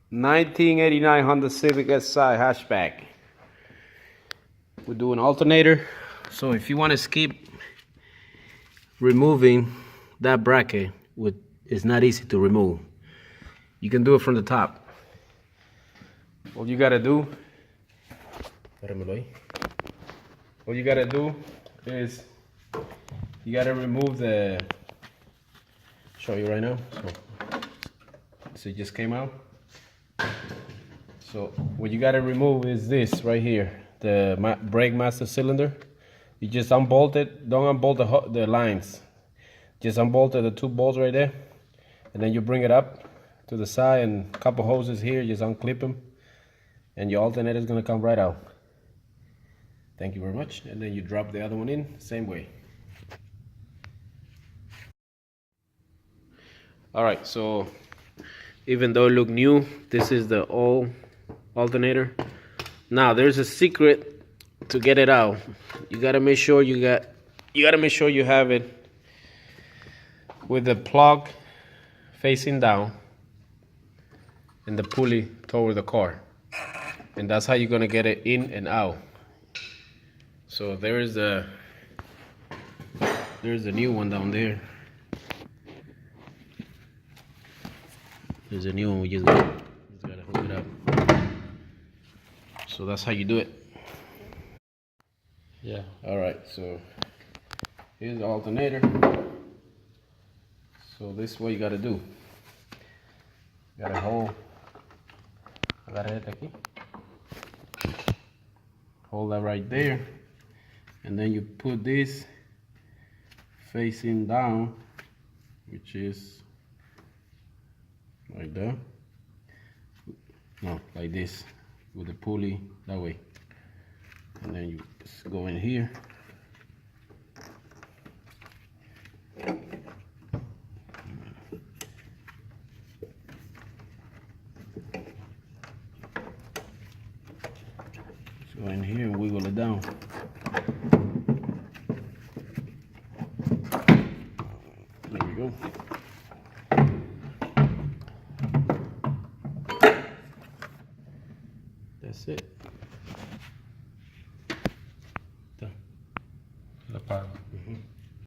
1989 Honda Civic SI hatchback. We do an alternator. So if you want to skip removing that bracket, it's not easy to remove. You can do it from the top. All you gotta do is you gotta remove the, show you right now. So it just came out. So what you gotta remove is this right here, the brake master cylinder. You just unbolt it. Don't unbolt the lines. Just unbolt the two bolts right there, and then you bring it up to the side, and a couple hoses here. Just unclip them, and your alternator is gonna come right out. Thank you very much. And then you drop the other one in, same way. All right, so even though it look new, this is the old alternator. Now there's a secret to get it out. You gotta make sure you have it with the plug facing down and the pulley toward the car, and that's how you're gonna get it in and out. So there's a new one down there. There's a new one. We just gotta hook it up. So that's how you do it. Yeah. All right. So here's the alternator. So this is what you gotta do. You gotta hold. Hold that right there, and then you put this facing down, which is like that. No, like this, with the pulley that way, and then you just go in here. Just go in here and wiggle it down. There we go. That's it.